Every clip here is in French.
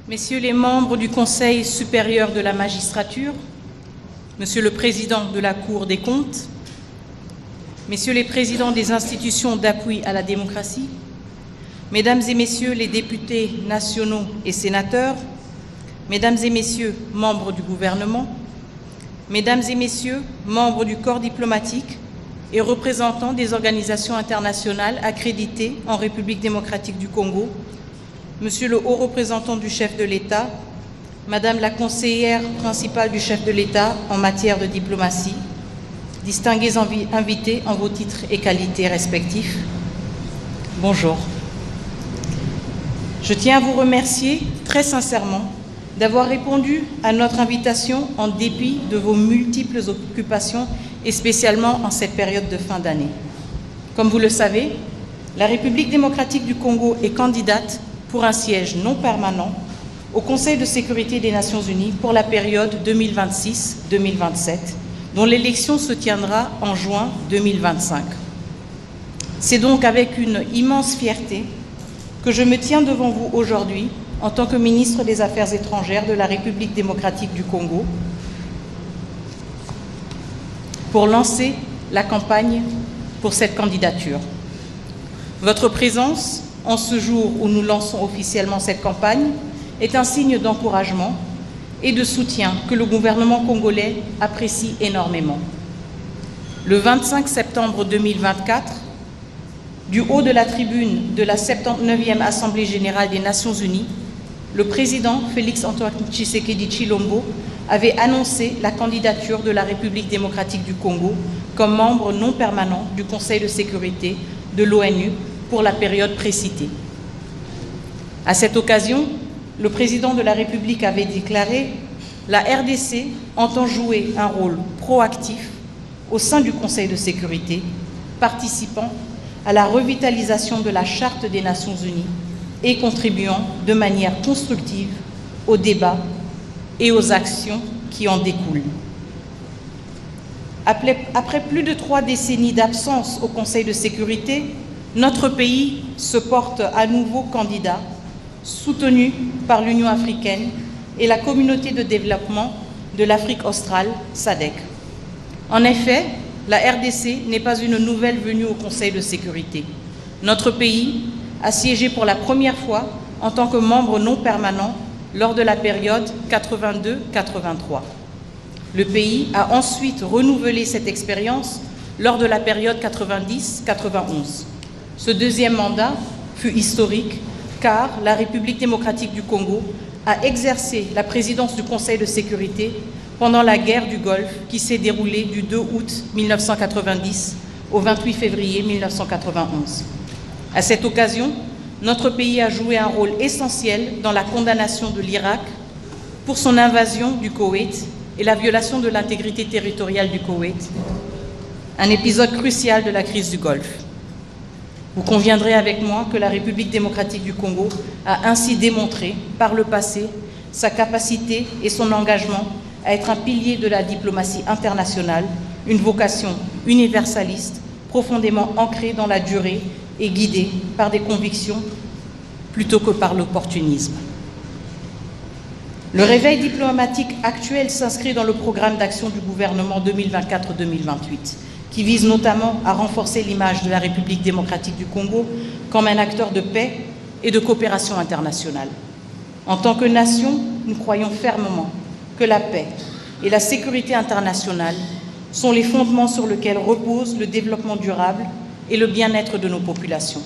Messieurs les membres du Conseil supérieur de la magistrature, Monsieur le Président de la Cour des comptes, Messieurs les présidents des institutions d'appui à la démocratie, Mesdames et Messieurs les députés nationaux et sénateurs, Mesdames et Messieurs membres du gouvernement, Mesdames et Messieurs membres du corps diplomatique et représentants des organisations internationales accréditées en République démocratique du Congo, Monsieur le haut représentant du chef de l'État, Madame la conseillère principale du chef de l'État en matière de diplomatie, distingués invités en vos titres et qualités respectifs, bonjour. Je tiens à vous remercier très sincèrement d'avoir répondu à notre invitation en dépit de vos multiples occupations et spécialement en cette période de fin d'année. Comme vous le savez, la République démocratique du Congo est candidate pour un siège non permanent au Conseil de sécurité des Nations Unies pour la période 2026-2027, dont l'élection se tiendra en juin 2025. C'est donc avec une immense fierté que je me tiens devant vous aujourd'hui en tant que ministre des Affaires étrangères de la République démocratique du Congo pour lancer la campagne pour cette candidature. Votre présence, en ce jour où nous lançons officiellement cette campagne, est un signe d'encouragement et de soutien que le gouvernement congolais apprécie énormément. Le 25 septembre 2024, du haut de la tribune de la 79e Assemblée générale des Nations unies, le président Félix-Antoine Tshisekedi Tshilombo avait annoncé la candidature de la République démocratique du Congo comme membre non permanent du Conseil de sécurité de l'ONU pour la période précitée. À cette occasion, le président de la République avait déclaré « La RDC entend jouer un rôle proactif au sein du Conseil de sécurité, participant à la revitalisation de la Charte des Nations unies et contribuant de manière constructive aux débats et aux actions qui en découlent. » Après plus de 3 décennies d'absence au Conseil de sécurité, notre pays se porte à nouveau candidat, soutenu par l'Union africaine et la communauté de développement de l'Afrique australe, SADC. En effet, la RDC n'est pas une nouvelle venue au Conseil de sécurité. Notre pays a siégé pour la première fois en tant que membre non permanent lors de la période 82-83. Le pays a ensuite renouvelé cette expérience lors de la période 90-91. Ce deuxième mandat fut historique car la République démocratique du Congo a exercé la présidence du Conseil de sécurité pendant la guerre du Golfe qui s'est déroulée du 2 août 1990 au 28 février 1991. À cette occasion, notre pays a joué un rôle essentiel dans la condamnation de l'Irak pour son invasion du Koweït et la violation de l'intégrité territoriale du Koweït, un épisode crucial de la crise du Golfe. Vous conviendrez avec moi que la République démocratique du Congo a ainsi démontré par le passé sa capacité et son engagement à être un pilier de la diplomatie internationale, une vocation universaliste, profondément ancrée dans la durée et guidée par des convictions plutôt que par l'opportunisme. Le réveil diplomatique actuel s'inscrit dans le programme d'action du gouvernement 2024-2028, qui vise notamment à renforcer l'image de la République démocratique du Congo comme un acteur de paix et de coopération internationale. En tant que nation, nous croyons fermement que la paix et la sécurité internationale sont les fondements sur lesquels repose le développement durable et le bien-être de nos populations.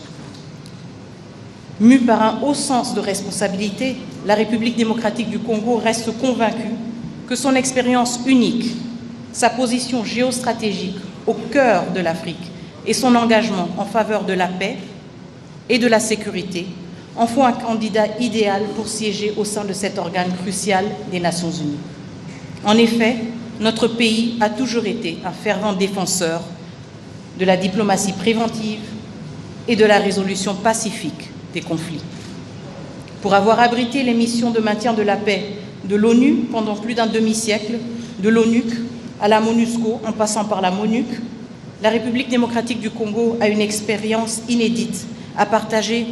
Mue par un haut sens de responsabilité, la République démocratique du Congo reste convaincue que son expérience unique, sa position géostratégique au cœur de l'Afrique et son engagement en faveur de la paix et de la sécurité en font un candidat idéal pour siéger au sein de cet organe crucial des Nations unies. En effet, notre pays a toujours été un fervent défenseur de la diplomatie préventive et de la résolution pacifique des conflits. Pour avoir abrité les missions de maintien de la paix de l'ONU pendant plus d'un demi-siècle, de l'ONUC à la MONUSCO en passant par la MONUC, la République démocratique du Congo a une expérience inédite à partager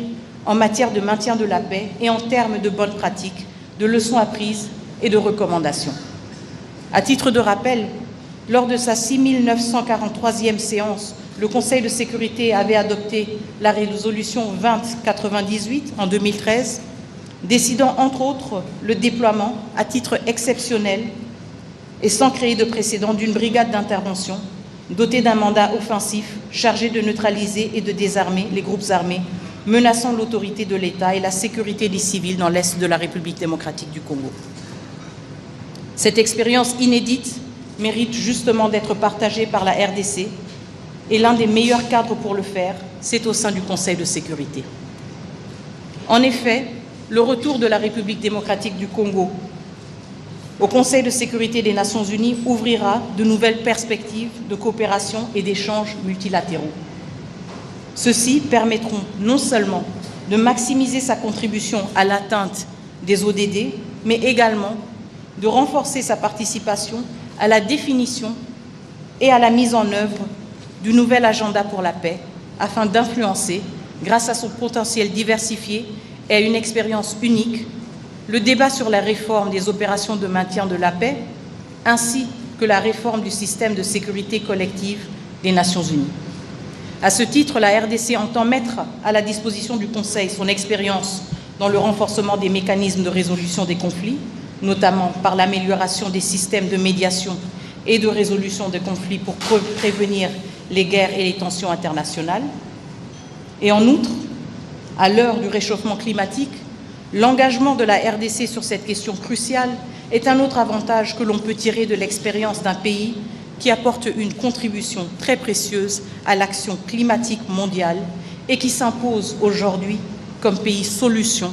en matière de maintien de la paix et en termes de bonnes pratiques de leçons apprises et de recommandations. À titre de rappel, lors de sa 6943e séance, le Conseil de sécurité avait adopté la résolution 2098 en 2013, décidant entre autres le déploiement à titre exceptionnel et sans créer de précédent d'une brigade d'intervention dotée d'un mandat offensif chargé de neutraliser et de désarmer les groupes armés menaçant l'autorité de l'État et la sécurité des civils dans l'Est de la République démocratique du Congo. Cette expérience inédite mérite justement d'être partagée par la RDC et l'un des meilleurs cadres pour le faire, c'est au sein du Conseil de sécurité. En effet, le retour de la République démocratique du Congo au Conseil de sécurité des Nations Unies ouvrira de nouvelles perspectives de coopération et d'échanges multilatéraux. Ceux-ci permettront non seulement de maximiser sa contribution à l'atteinte des ODD, mais également de renforcer sa participation à la définition et à la mise en œuvre du nouvel agenda pour la paix, afin d'influencer, grâce à son potentiel diversifié et à une expérience unique, le débat sur la réforme des opérations de maintien de la paix, ainsi que la réforme du système de sécurité collective des Nations Unies. À ce titre, la RDC entend mettre à la disposition du Conseil son expérience dans le renforcement des mécanismes de résolution des conflits, notamment par l'amélioration des systèmes de médiation et de résolution des conflits pour prévenir les guerres et les tensions internationales. Et en outre, à l'heure du réchauffement climatique, l'engagement de la RDC sur cette question cruciale est un autre avantage que l'on peut tirer de l'expérience d'un pays qui apporte une contribution très précieuse à l'action climatique mondiale et qui s'impose aujourd'hui comme pays solution,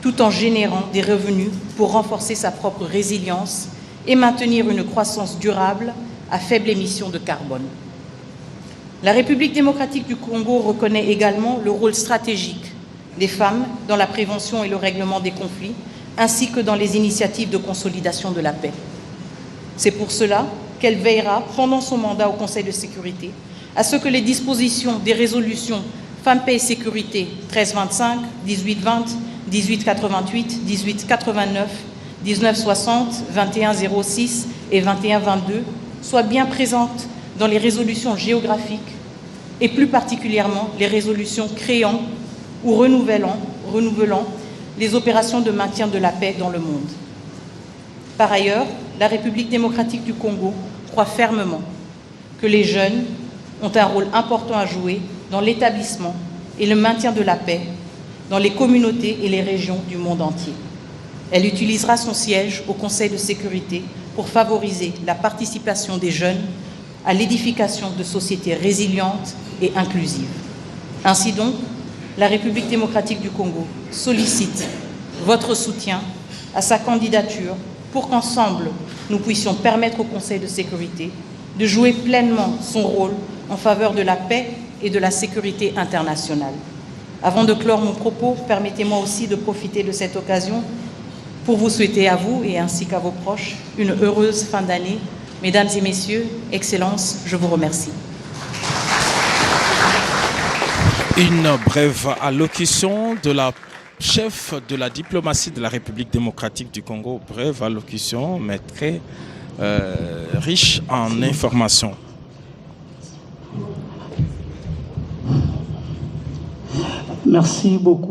tout en générant des revenus pour renforcer sa propre résilience et maintenir une croissance durable à faible émission de carbone. La République démocratique du Congo reconnaît également le rôle stratégique des femmes dans la prévention et le règlement des conflits, ainsi que dans les initiatives de consolidation de la paix. C'est pour cela qu'elle veillera, pendant son mandat au Conseil de sécurité, à ce que les dispositions des résolutions Femmes, Paix et Sécurité 1325, 1820, 1888, 1889, 1960, 2106 et 2122 soient bien présentes dans les résolutions géographiques et plus particulièrement les résolutions créant ou renouvelant les opérations de maintien de la paix dans le monde. Par ailleurs, la République démocratique du Congo croit fermement que les jeunes ont un rôle important à jouer dans l'établissement et le maintien de la paix dans les communautés et les régions du monde entier. Elle utilisera son siège au Conseil de sécurité pour favoriser la participation des jeunes à l'édification de sociétés résilientes et inclusives. Ainsi donc, la République démocratique du Congo sollicite votre soutien à sa candidature pour qu'ensemble, nous puissions permettre au Conseil de sécurité de jouer pleinement son rôle en faveur de la paix et de la sécurité internationale. Avant de clore mon propos, permettez-moi aussi de profiter de cette occasion pour vous souhaiter à vous et ainsi qu'à vos proches une heureuse fin d'année. Mesdames et messieurs, Excellences, je vous remercie. Une brève allocution de la chef de la diplomatie de la République démocratique du Congo. Brève allocution, mais très riche en informations. Merci beaucoup.